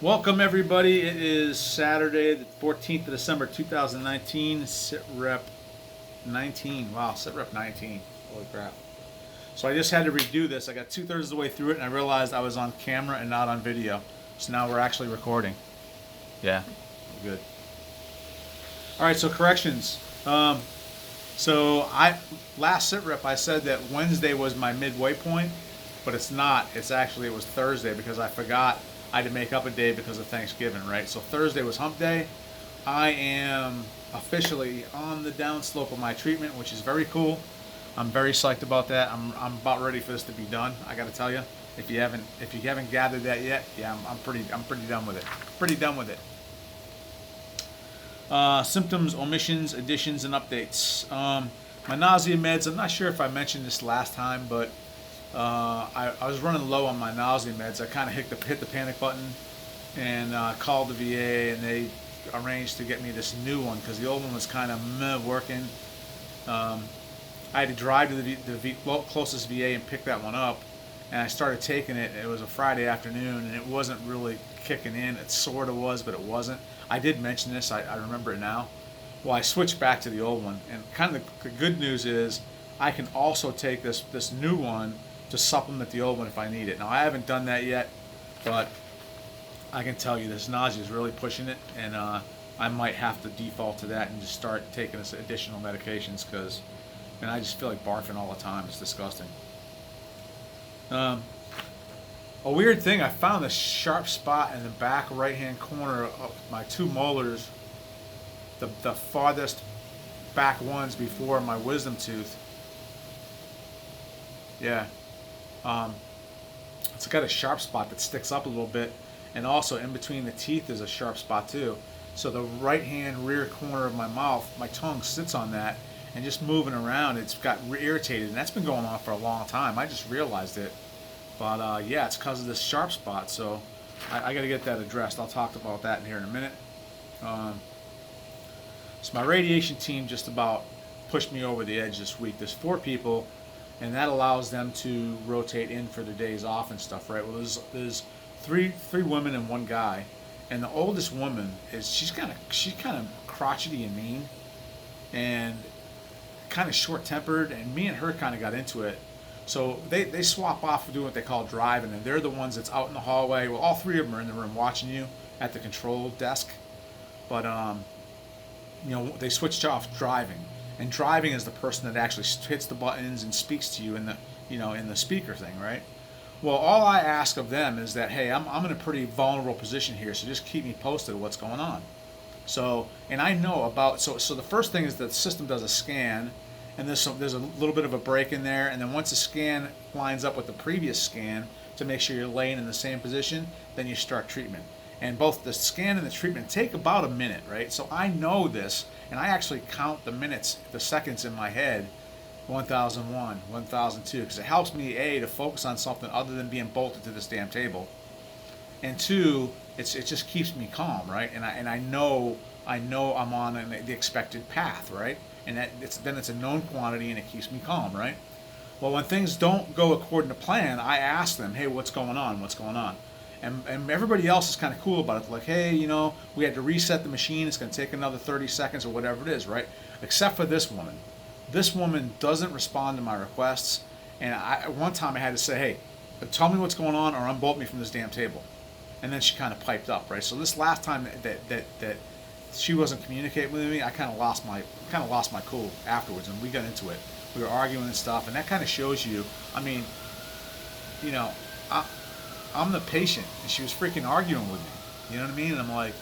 Welcome everybody. It is Saturday, the 14th of December, 2019. SITREP 19. Wow, SITREP 19. Holy crap. So I just had to redo this. I got 2/3 of the way through it and I realized I was on camera and not on video. So now we're actually recording. Yeah, good. All right, so corrections. Last SITREP I said that Wednesday was my midway point, but it's not. It was Thursday because I forgot I had to make up a day because of Thanksgiving, right? So Thursday was hump day. I am officially on the downslope of my treatment, which is very cool. I'm very psyched about that. I'm about ready for this to be done. I got to tell you, if you haven't gathered that yet, yeah, I'm pretty done with it. Pretty done with it. Symptoms, omissions, additions, and updates. My nausea meds. I'm not sure if I mentioned this last time, but I was running low on my nausea meds. I kind of hit the panic button and called the VA, and they arranged to get me this new one because the old one was kind of meh working. I had to drive to the closest VA and pick that one up, and I started taking it. It was a Friday afternoon, and it wasn't really kicking in. It sort of was, but it wasn't. I did mention this. I remember it now. Well, I switched back to the old one, and kind of the good news is I can also take this new one to supplement the old one if I need it. Now, I haven't done that yet, but I can tell you this nausea is really pushing it, and I might have to default to that and just start taking this additional medications because, man, I just feel like barfing all the time. It's disgusting. A weird thing, I found this sharp spot in the back right-hand corner of my two molars, the farthest back ones before my wisdom tooth. Yeah. It's got a sharp spot that sticks up a little bit, and also in between the teeth is a sharp spot too. So the right hand rear corner of my mouth, my tongue sits on that, and just moving around, it's got irritated, and that's been going on for a long time. I just realized it, but yeah, it's because of this sharp spot. So I got to get that addressed. I'll talk about that in here in a minute. So my radiation team just about pushed me over the edge this week. There's 4 people, and that allows them to rotate in for their days off and stuff, right? Well, there's three women and 1 guy, and the oldest woman she's kind of crotchety and mean, and kind of short-tempered, and me and her kind of got into it. So they swap off for doing what they call driving, and they're the ones that's out in the hallway. Well, all 3 of them are in the room watching you at the control desk, but they switched off driving. And driving is the person that actually hits the buttons and speaks to you in the speaker thing, right? Well, all I ask of them is that, hey, I'm in a pretty vulnerable position here, so just keep me posted of what's going on. So, and I know about so the first thing is that the system does a scan, and there's a little bit of a break in there, and then once the scan lines up with the previous scan to make sure you're laying in the same position, then you start treatment. And both the scan and the treatment take about a minute, right? So I know this, and I actually count the minutes, the seconds in my head, 1001, 1002, because it helps me, A, to focus on something other than being bolted to this damn table, and 2, it just keeps me calm, right? And I know I'm on the expected path, right? And it's a known quantity, and it keeps me calm, right? Well, when things don't go according to plan, I ask them, hey, what's going on? What's going on? And everybody else is kind of cool about it. Like, hey, we had to reset the machine. It's going to take another 30 seconds or whatever it is, right? Except for this woman. This woman doesn't respond to my requests. And one time I had to say, hey, tell me what's going on or unbolt me from this damn table. And then she kind of piped up, right? So this last time that she wasn't communicating with me, I kind of lost my cool afterwards, and we got into it. We were arguing and stuff, and that kind of shows you. I mean, I'm the patient, and she was freaking arguing with me. You know what I mean? And I'm like,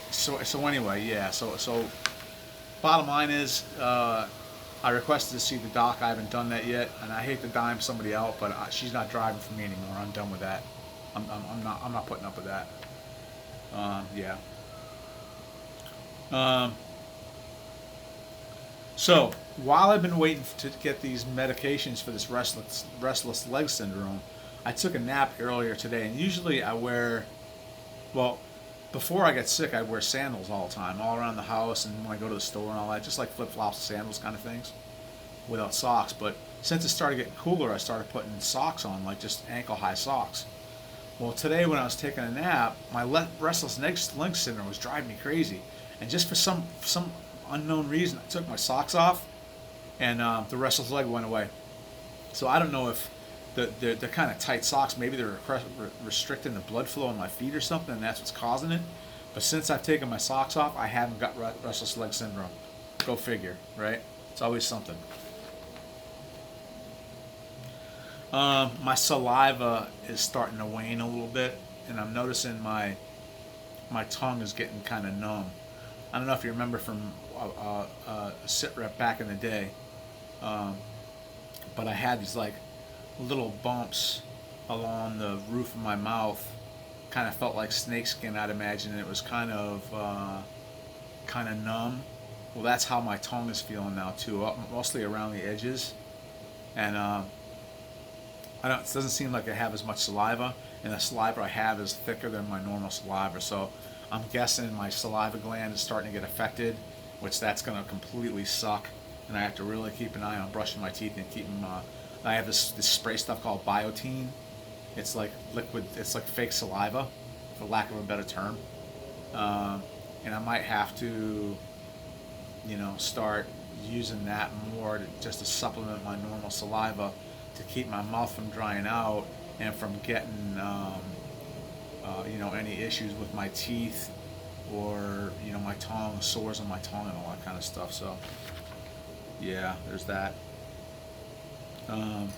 so anyway, yeah. So bottom line is, I requested to see the doc. I haven't done that yet, and I hate to dime somebody out, but she's not driving for me anymore. I'm done with that. I'm not putting up with that. Yeah. So while I've been waiting to get these medications for this restless leg syndrome, I took a nap earlier today, and usually I wear, well, before I get sick, I'd wear sandals all the time, all around the house, and when I go to the store and all that, just like flip-flops and sandals kind of things, without socks. But since it started getting cooler, I started putting socks on, like just ankle-high socks. Well, today when I was taking a nap, my restless leg syndrome was driving me crazy, and just for some unknown reason, I took my socks off, and the restless leg went away. So I don't know if they're kind of tight socks. Maybe they're restricting the blood flow in my feet or something, and that's what's causing it. But since I've taken my socks off, I haven't got restless leg syndrome. Go figure, right? It's always something. My saliva is starting to wane a little bit, and I'm noticing my tongue is getting kind of numb. I don't know if you remember from SITREP back in the day, but I had these like little bumps along the roof of my mouth. Kind of felt like snakeskin, I'd imagine, and it was kind of numb. Well, that's how my tongue is feeling now too, mostly around the edges, and it doesn't seem like I have as much saliva, and the saliva I have is thicker than my normal saliva. So I'm guessing my saliva gland is starting to get affected, which that's going to completely suck. And I have to really keep an eye on brushing my teeth and keeping. I have this spray stuff called biotine. It's like liquid. It's like fake saliva, for lack of a better term. And I might have to, start using that more just to supplement my normal saliva, to keep my mouth from drying out and from getting any issues with my teeth, or my tongue, sores on my tongue and all that kind of stuff. So yeah, there's that. And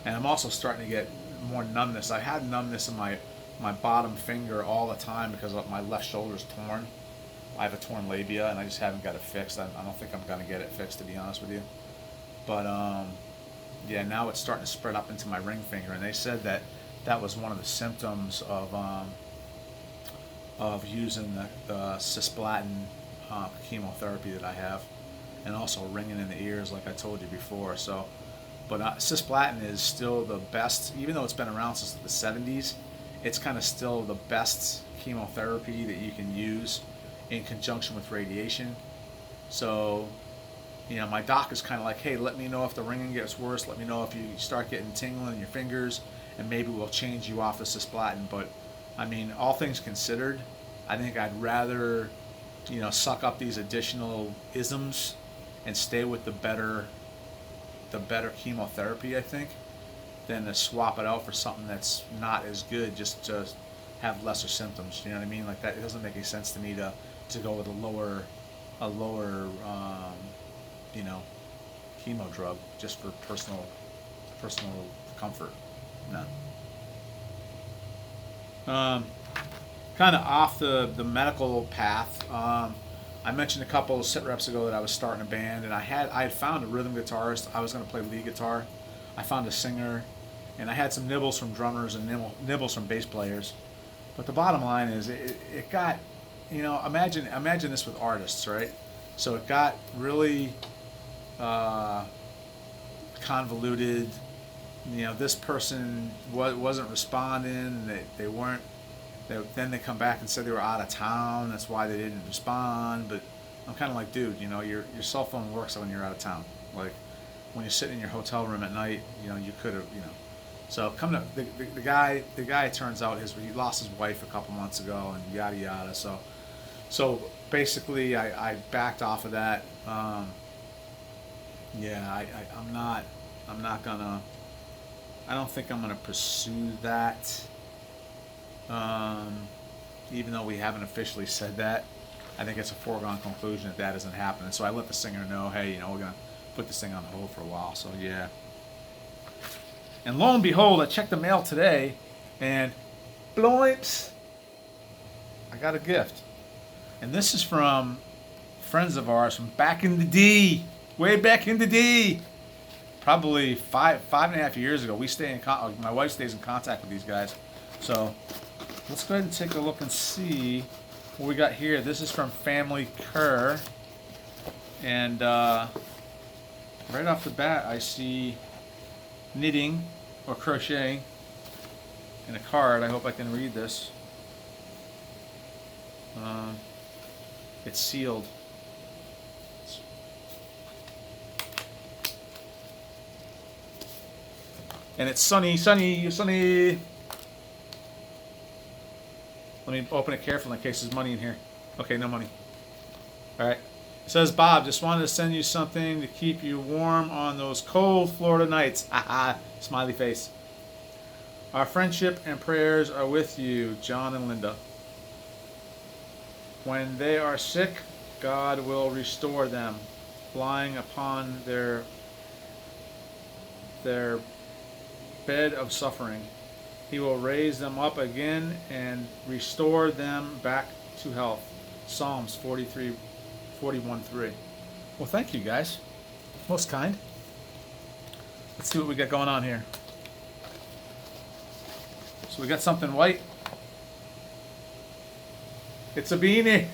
I'm also starting to get more numbness. I had numbness in my bottom finger all the time because my left shoulder is torn. I have a torn labia, and I just haven't got it fixed. I don't think I'm going to get it fixed, to be honest with you. But yeah, now it's starting to spread up into my ring finger, and they said that was one of the symptoms of using the cisplatin chemotherapy that I have, and also ringing in the ears, like I told you before. So, but cisplatin is still the best, even though it's been around since the 70s. It's kind of still the best chemotherapy that you can use in conjunction with radiation. So, my doc is kind of like, hey, let me know if the ringing gets worse. Let me know if you start getting tingling in your fingers, and maybe we'll change you off the cisplatin. But, I mean, all things considered, I think I'd rather, suck up these additional isms and stay with the better chemotherapy, I think, than to swap it out for something that's not as good just to have lesser symptoms. You know what I mean? Like that, it doesn't make any sense to me to go with a lower chemo drug just for personal comfort. No. Kind of off the medical path. I mentioned a couple of sit reps ago that I was starting a band, and I had found a rhythm guitarist. I was going to play lead guitar. I found a singer, and I had some nibbles from drummers and nibbles from bass players. But the bottom line is, it got, imagine this with artists, right? So it got really convoluted. This person wasn't responding, and they weren't. Then they come back and said they were out of town. That's why they didn't respond. But I'm kind of like, dude, your cell phone works when you're out of town. Like when you're sitting in your hotel room at night, you could have, So come to the guy. The guy, it turns out, he lost his wife a couple months ago, and yada yada. So basically, I backed off of that. Yeah, I'm not gonna. I don't think I'm gonna pursue that. Even though we haven't officially said that, I think it's a foregone conclusion that isn't happening. So I let the singer know, hey, we're gonna put this thing on hold for a while. So yeah. And lo and behold, I checked the mail today, and bloips, I got a gift. And this is from friends of ours from back in the D, way back in the D. Probably five and a half years ago. My wife stays in contact with these guys. So let's go ahead and take a look and see what we got here. This is from Family Kerr, and right off the bat, I see knitting or crocheting in a card. I hope I can read this. It's sealed. And it's sunny. Let me open it carefully in case there's money in here. Okay, no money. All right. It says, Bob, just wanted to send you something to keep you warm on those cold Florida nights. Haha, smiley face. Our friendship and prayers are with you, John and Linda. When they are sick, God will restore them, lying upon their bed of suffering. He will raise them up again and restore them back to health. Psalms 41:3. Well, thank you guys. Most kind. Let's see what we got going on here. So we got something white. It's a beanie.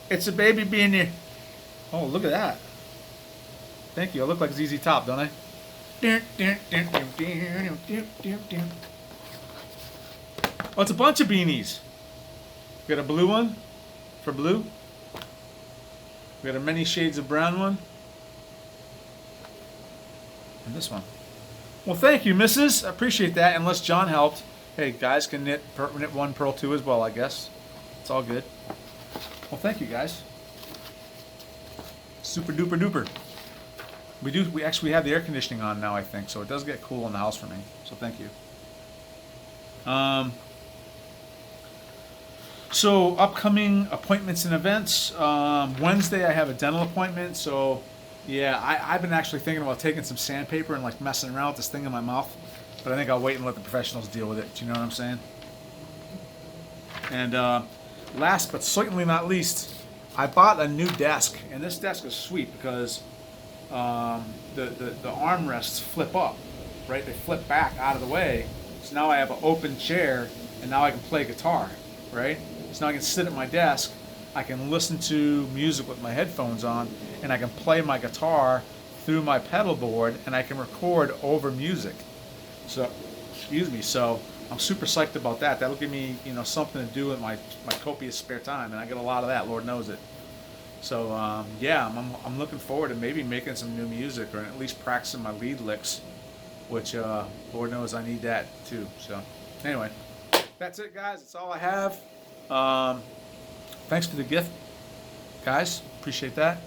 It's a baby beanie. Oh, look at that. Thank you. I look like ZZ Top, don't I? Oh, it's a bunch of beanies. We got a blue one for blue. We got a many shades of brown one. And this one. Well, thank you, missus. I appreciate that. Unless John helped. Hey, guys can knit one, purl two as well, I guess. It's all good. Well, thank you, guys. Super duper duper. We actually have the air conditioning on now, I think, so it does get cool in the house for me. So thank you. So upcoming appointments and events. Wednesday I have a dental appointment. So yeah, I've been actually thinking about taking some sandpaper and like messing around with this thing in my mouth. But I think I'll wait and let the professionals deal with it. Do you know what I'm saying? And last but certainly not least, I bought a new desk, and this desk is sweet because the armrests flip up, right? They flip back out of the way. So now I have an open chair, and now I can play guitar, right? So now I can sit at my desk, I can listen to music with my headphones on, and I can play my guitar through my pedal board, and I can record over music. So, excuse me. So I'm super psyched about that. That'll give me, something to do in my copious spare time, and I get a lot of that. Lord knows it. So yeah, I'm looking forward to maybe making some new music, or at least practicing my lead licks, which Lord knows I need that too. So anyway, that's it, guys. That's all I have. Thanks for the gift, guys. Appreciate that.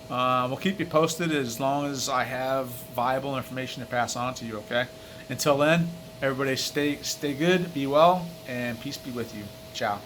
We'll keep you posted as long as I have viable information to pass on to you. Okay. Until then, everybody stay good, be well, and peace be with you. Ciao.